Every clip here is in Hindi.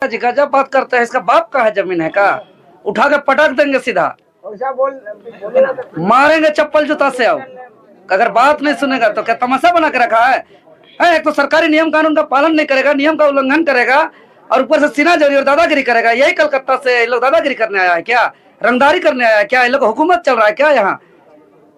जी गजब बात करते हैं, इसका बाप का है जमीन है का? उठा के पटक देंगे सीधा, मारेंगे चप्पल जूता से। अब अगर बात नहीं सुनेगा तो क्या तमाशा बना के रखा है? एक तो सरकारी नियम कानून का पालन नहीं करेगा, नियम का उल्लंघन करेगा और ऊपर से सीना जोरी और दादागिरी करेगा। यही कलकत्ता से ये लोग दादागिरी करने आया है क्या? रंगदारी करने आया है क्या? ये लोग हुकूमत चल रहा है क्या? यहाँ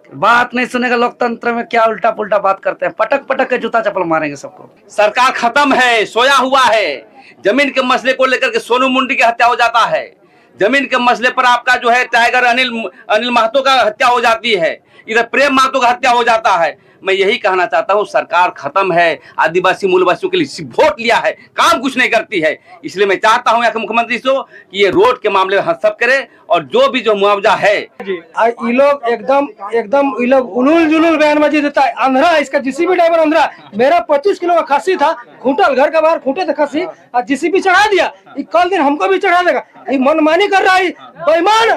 बात नहीं सुनेगा। लोकतंत्र में क्या उल्टा पुल्टा बात करते हैं, पटक पटक के जूता चप्पल मारेंगे सबको। सरकार खत्म है, सोया हुआ है। जमीन के मसले को लेकर के सोनू मुंडी की हत्या हो जाता है, जमीन के मसले पर आपका जो है टाइगर अनिल महतो का हत्या हो जाती है, इधर प्रेम महतो का हत्या हो जाता है। मैं यही कहना चाहता हूं, सरकार खत्म है। आदिवासी मूलवासियों के लिए वोट लिया है, काम कुछ नहीं करती है। इसलिए मैं चाहता हूं यहाँ के मुख्यमंत्री से कि ये रोड के मामले में हस्तक्षेप करे और जो भी जो मुआवजा है। ये लोग एकदम ये लोग उलूल जुलूल बयानबाजी देता है। अंधरा इसका जीसीबी ड्राइवर अंधरा। मेरा 25 किलो का खस्सी था, खूंटल घर के बाहर खूंटे थे खस्सी और जीसीबी चढ़ा दिया। कल दिन हमको भी चढ़ा देगा। ये मनमानी कर रहा है, बेईमान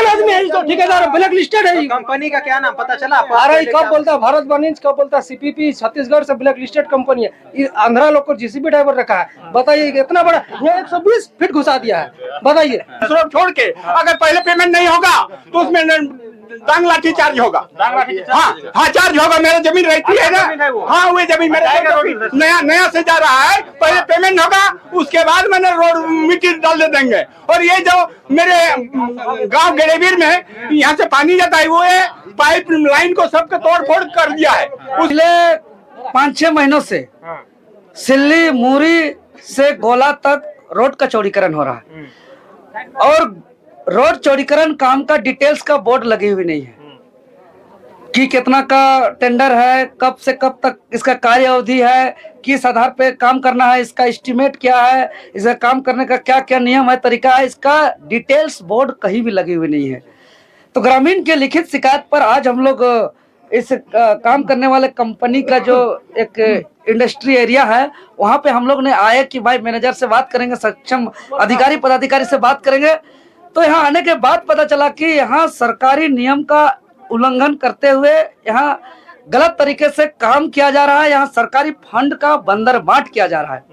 आदमी है। तो ठेकेदार ब्लैक लिस्टेड है। कंपनी का क्या नाम पता चला? अरे कब बोलता भारत बनिंज, कब बोलता सीपीपी, छत्तीसगढ़ से ब्लैक लिस्टेड कंपनी है। ये आंध्रा लोग को जीसीबी ड्राइवर रखा है। बताइए इतना बड़ा 120 फीट घुसा दिया है। बताइए छोड़ के अगर पहले पेमेंट नहीं होगा तो उसमें डांग लाठी चार्ज होगा। हाँ चार्ज होगा। मेरा जमीन रहती है ना, हाँ वो जमीन मेरे नया से जा रहा है। पहले पेमेंट होगा, उसके बाद मैंने रोड मिट्टी डाल दे देंगे। और ये जो मेरे गांव गड़ेबीर में यहाँ से पानी जाता है, वो पाइप लाइन को सबके तोड़ फोड़ कर दिया है। पिछले 5-6 महीनों से सिल्ली मूरी से गोला तक रोड का चौड़ीकरण हो रहा है और रोड चौड़ीकरण काम का डिटेल्स का बोर्ड लगी हुई नहीं है कि कितना का टेंडर है, कब से कब तक इसका कार्य अवधि है, किस आधार पे काम करना है, इसका एस्टीमेट क्या है, इसका काम करने का क्या क्या नियम है, तरीका है, इसका डिटेल्स बोर्ड कहीं भी लगी हुई नहीं है। तो ग्रामीण के लिखित शिकायत पर आज हम लोग इस काम करने वाले कंपनी का जो एक इंडस्ट्री एरिया है वहाँ पे हम लोग ने आए कि भाई मैनेजर से बात करेंगे, सक्षम अधिकारी पदाधिकारी से बात करेंगे। तो यहाँ आने के बाद पता चला कि यहाँ सरकारी नियम का उल्लंघन करते हुए यहाँ गलत तरीके से काम किया जा रहा है। यहाँ सरकारी फंड का बंदरबाट किया जा रहा है।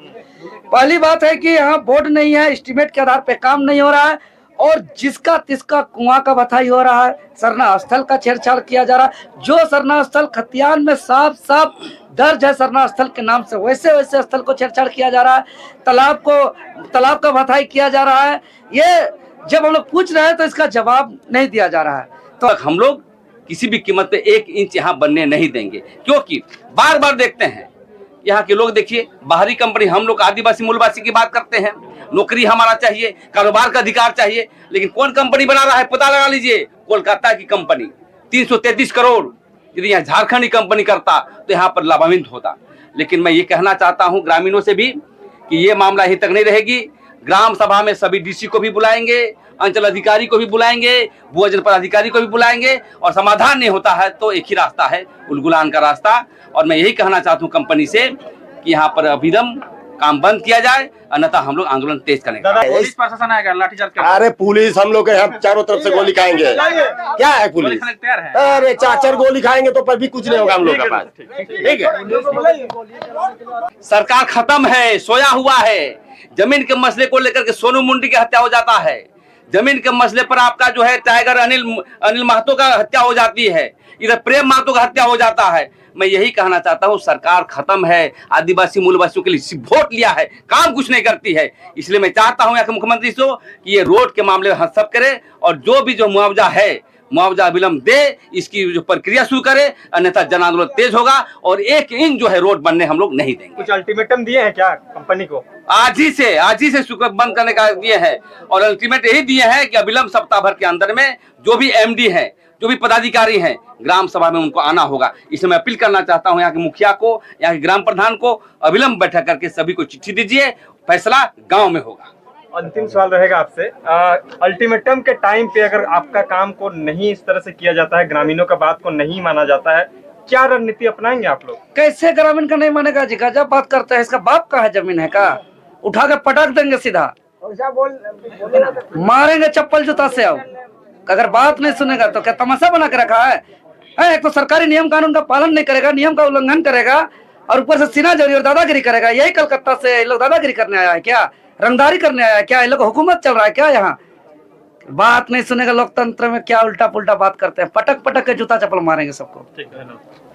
पहली बात है कि यहाँ बोर्ड नहीं है, एस्टीमेट के आधार पे काम नहीं हो रहा है और जिसका तिसका कुआं का बथाई हो रहा है। सरना स्थल का छेड़छाड़ किया जा रहा है। जो सरना स्थल खतियान में साफ साफ दर्ज है सरना स्थल के नाम से, वैसे वैसे स्थल को छेड़छाड़ किया जा रहा है। तालाब का बथाई किया जा रहा है। ये जब हम लोग पूछ रहे हैं तो इसका जवाब नहीं दिया जा रहा है। तो हम लोग किसी भी कीमत पे 1 इंच यहाँ बनने नहीं देंगे, क्योंकि बार बार देखते हैं यहाँ के लोग। देखिए बाहरी कंपनी, हम लोग आदिवासी मूलवासी की बात करते हैं, नौकरी हमारा चाहिए, कारोबार का अधिकार चाहिए, लेकिन कौन कंपनी बना रहा है पता लगा लीजिए। कोलकाता की कंपनी 333 करोड़। यदि यहाँ झारखंडी कंपनी करता तो यहाँ पर लाभान्वित होता। लेकिन मैं ये कहना चाहता हूँ ग्रामीणों से भी कि ये मामला यहीं तक नहीं रहेगी। ग्राम सभा में सभी डीसी को भी बुलाएंगे, अंचल अधिकारी को भी बुलाएंगे, भू जनपद अधिकारी को भी बुलाएंगे और समाधान नहीं होता है तो एक ही रास्ता है, उलगुलान का रास्ता। और मैं यही कहना चाहता हूँ कंपनी से कि यहाँ पर अविलंब काम बंद किया जाए, अन्यथा हम लोग आंदोलन तेज करेंगे। पुलिस प्रशासन आएगा, लाठीचार्ज करेगा। अरे पुलिस हम लोग यहाँ चारों तरफ से गोली खाएंगे। क्या है पुलिस? अरे 4 गोली खाएंगे तो पर भी कुछ नहीं होगा हम लोग के पास। ठीक है, सरकार खत्म है, सोया हुआ है। जमीन के मसले को लेकर के सोनू मुंडी की हत्या हो जाता है, जमीन के मसले पर आपका जो है टाइगर अनिल महतो का हत्या हो जाती है, इधर प्रेम महतो का हत्या हो जाता है। मैं यही कहना चाहता हूं, सरकार खत्म है। आदिवासी मूलवासियों के लिए वोट लिया है, काम कुछ नहीं करती है। इसलिए मैं चाहता हूं यहाँ के मुख्यमंत्री से कि ये रोड के मामले में हस्तक्षेप करे और जो भी जो मुआवजा है मुआवजा विलंब दे, इसकी जो प्रक्रिया शुरू करे, अन्यथा जन आंदोलन तेज होगा और 1 इंच जो है रोड बनने हम लोग नहीं देंगे। कुछ अल्टीमेटम दिए हैं क्या कंपनी को? आज ही से बंद करने का दिए हैं और अल्टीमेट यही दिए हैं कि अविलंब सप्ताह भर के अंदर में जो भी एमडी हैं, जो भी पदाधिकारी हैं, ग्राम सभा में उनको आना होगा। इसलिए मैं अपील करना चाहता हूं यहाँ के मुखिया को, यहाँ के ग्राम प्रधान को, अविलंब बैठक करके सभी को चिट्ठी दीजिए, फैसला गांव में होगा। अंतिम सवाल रहेगा आपसे, अल्टीमेटम के टाइम पे अगर आपका काम को नहीं इस तरह से किया जाता है, ग्रामीणों का बात को नहीं माना जाता है, क्या रणनीति अपनाएंगे आप लोग? कैसे ग्रामीण का नहीं मानेगा जी? गजब बात करते हैं, इसका बाप का है जमीन है का? उठा के पटक देंगे सीधा, मारेंगे चप्पल जूता से। अब अगर बात नहीं सुनेगा तो क्या तमाशा बना के रखा है? एक तो सरकारी नियम कानून का पालन नहीं करेगा, नियम का उल्लंघन करेगा और ऊपर से सीना जोरी और दादागिरी करेगा। यही कलकत्ता से ये लोग दादागिरी करने आया है क्या? रंगदारी करने आया है क्या? ये लोग हुकूमत चल रहा है क्या यहाँ? बात नहीं सुनेगा लोकतंत्र में, क्या उल्टा पुल्टा बात करते हैं, पटक पटक के जूता चप्पल मारेंगे सबको।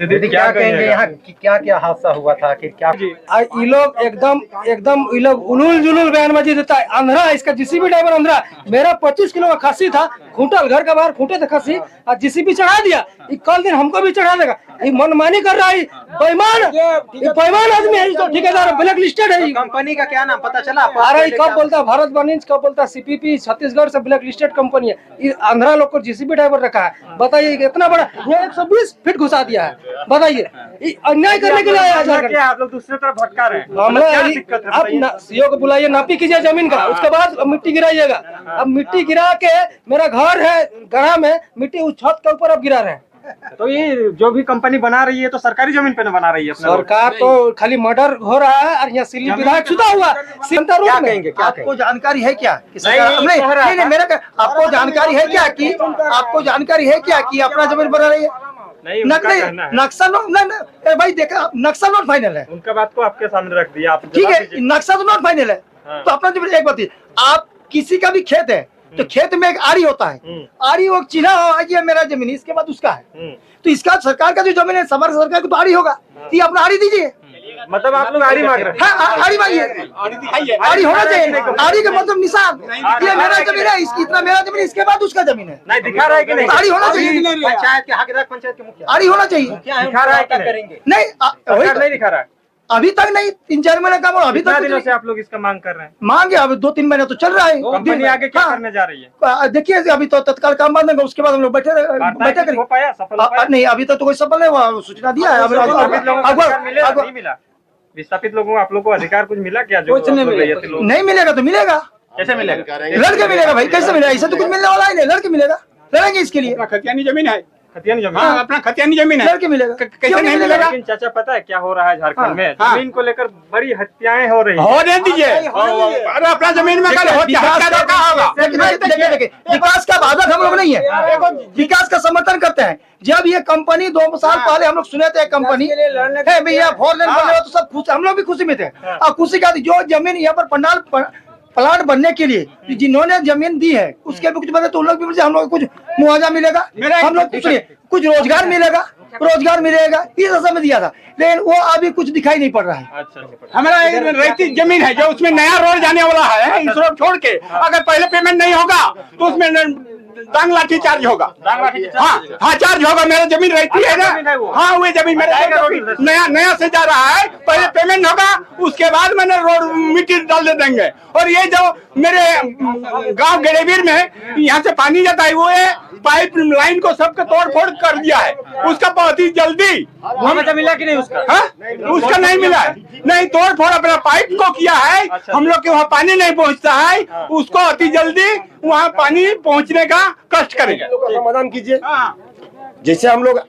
दीदी क्या कहेंगे यहाँ क्या क्या हादसा हुआ था कि क्या? ये लोग एकदम एकदम ये लोग उलूल जुलूल बयानबाजी देता है। अंधरा है, इसका जीसीबी ड्राइवर अंधरा। मेरा 25 किलो का खस्सी था, खूंटल घर का बाहर खूंटे थे खस्सी, और जीसीबी चढ़ा दिया। ये कल दिन हमको भी चढ़ा देगा। ये मनमानी कर रहा है, बेईमान आदमी है, तो ठेकेदार ब्लैक लिस्टेड है। कंपनी का क्या नाम पता चला? अरे कब बोलता है भारत वाणिज्य, कब बोलता है सीपीपी, छत्तीसगढ़ से ब्लैक लिस्टेड कंपनी है। ये अंधरा लोग को जीसीबी ड्राइवर रखा है। बताइए इतना बड़ा, ये 120 फीट घुसा दिया है। बताइए अन्याय करने के लिए आया झारखंड। आप लोग दूसरे तरफ भटका रहे हैं। मामला आप सीओ को बुलाइए, नापी कीजिए जमीन का, उसके बाद मिट्टी गिराइएगा। अब मिट्टी गिरा के मेरा घर है गढ़ा में, मिट्टी उस छत के ऊपर अब गिरा रहे हैं। तो ये जो भी कंपनी बना रही है तो सरकारी जमीन पे न बना रही है अपना? सरकार तो खाली मर्डर हो रहा है और यहाँ सिल्ली विधायक छुटा हुआ। क्या कहेंगे? आपको जानकारी है क्या? नहीं, मेरा आपको जानकारी है क्या कि आपको जानकारी है क्या कि अपना जमीन बना रही है? नहीं, उनका कहना है। नक्शा नोट भाई देखा, नक्शा नोट फाइनल है। उनका बात को आपके सामने रख दिया, आप ठीक जवाब है, दीजिए। नक्शा तो नोट फाइनल है। हाँ। तो अपना जमीन एक बात है, आप किसी का भी खेत है तो खेत में एक आड़ी होता है, आड़ी वो चिन्हा हो ये मेरा जमीन, इसके बाद उसका है। तो इसका सरकार का जो जमीन है, हमारे सरकार को तो आड़ी होगा, तो ये अपना आड़ी दीजिए। मतलब आप लोग आड़ी मांग रहे हैं? हाँ, आड़ी मांगिए, आड़ी होना चाहिए। आड़ी का मतलब निशान, ये मेरा जमीन है, इतना मेरा जमीन, इसके बाद उसका जमीन है। नहीं दिखा रहा है कि नहीं? आड़ी होना चाहिए, पंचायत के हकदार, पंचायत के मुखिया आड़ी होना चाहिए। दिखा रहा है कि नहीं? नहीं सरकार नहीं दिखा रहा है। अभी तक नहीं, 3-4 महीने का, अभी कितना तक दिनों से आप लोग इसका मांग कर रहे हैं? मांगे, अब 2-3 महीने तो चल रहा है। कंपनी आगे क्या हाँ। करने जा रही है? देखिए अभी तो तत्काल काम बंद है, उसके बाद हम लोग बैठे वार्ता हो पाया, सफल हो पाया? नहीं, अभी तो कोई सफल नहीं हुआ, सूचना दिया है। विस्थापित लोगों को अधिकार मिला या नहीं मिला? विस्थापित लोगों को आप लोग को अधिकार कुछ मिला क्या? जो कुछ नहीं मिला। नहीं मिलेगा तो मिलेगा, कैसे मिलेगा? लड़के मिलेगा भाई, कैसे मिलेगा? ऐसा तो कुछ मिलने वाला ही नहीं, लड़के मिलेगा, लड़ेंगे इसके लिए, खतियानी जमीन है। खतियानी जमीन? हाँ, अपना खतियानी जमीन है। लड़के मिलेगा। कैसे नहीं मिलेगा? लेकिन चाचा पता है क्या हो रहा है झारखंड में? हाँ। जमीन को लेकर बड़ी हत्याएं हो रही हैं। होने दीजिए, अरे अपना जमीन में कल होगा। देखिए विकास का बाधक हम लोग नहीं है, विकास का समर्थन करते हैं। जब ये कंपनी 2 साल पहले हम लोग सुने थे, कंपनी है भैया 4 लेन बनने वाला, तो सब खुश, हम लोग भी खुशी में थे। और खुशी का जो जमीन यहाँ पर पंडाल प्लाट बनने के लिए जिन्होंने जमीन दी है, उसके भी कुछ बने तो उन लोग भी, हम लोग कुछ मुआवजा मिलेगा, हम लोग कुछ रोजगार मिलेगा, रोजगार मिलेगा, इस आशा में दिया था, लेकिन वो अभी कुछ दिखाई नहीं पड़ रहा है। अच्छा, हमारा एक रेती जमीन है जो उसमें नया रोड जाने वाला है, इस रोड छोड़ के अगर पहले पेमेंट नहीं होगा तो उसमें डांग लाठी चार्ज होगा। हाँ, चार्ज होगा। मेरा जमीन रहती है ना, हाँ वही जमीन मेरा नया से जा रहा है, पहले पेमेंट होगा, उसके बाद मैंने रोड मिट्टी डाल देंगे। और ये जो मेरे गांव गेड़ेवीर में यहाँ से पानी जाता है, वो पाइप लाइन को सबका तोड़ फोड़ कर दिया है, उसका बहुत ही जल्दी मुआवजा मिला कि नहीं उसका? हाँ? उसका नहीं मिला है, नहीं तोड़ फोड़ अपना पाइप को किया है। हम लोग के वहाँ पानी नहीं पहुँचता है, उसको अति जल्दी वहाँ पानी पहुँचने का कष्ट करेंगे। समाधान कीजिए। जैसे हम लोग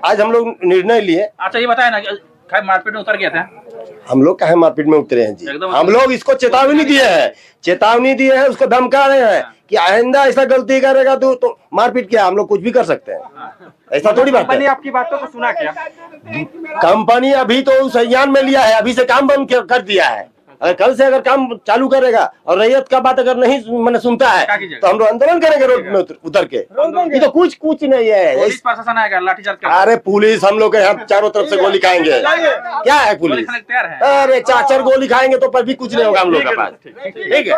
आज निर्णय लिए। अच्छा ये बताए ना, मारपीट में उतर गया था? हम लोग काहे मारपीट में उतरे हैं जी? हम लोग इसको चेतावनी दिए हैं, उसको धमका रहे हैं कि आइंदा ऐसा गलती करेगा तो मारपीट किया, हम लोग कुछ भी कर सकते हैं, ऐसा थोड़ी बात कंपनी है। आपकी बातों को सुना क्या? कंपनी अभी तो संज्ञान में लिया है, अभी से काम बंद कर दिया है। अगर कल से अगर काम चालू करेगा और रैयत का बात अगर नहीं मैंने सुनता है तो हम लोग आंदोलन करेंगे रोड में उतर के। ये तो कुछ नहीं है। पुलिस प्रशासन आएगा, लाठीचार्ज करेगा? अरे पुलिस हम लोग के यहाँ चारों तरफ से गोली खाएंगे, क्या है पुलिस? तैयार है? अरे 4 गोली खाएंगे तो पर भी कुछ नहीं होगा हम लोग के पास, ठीक है।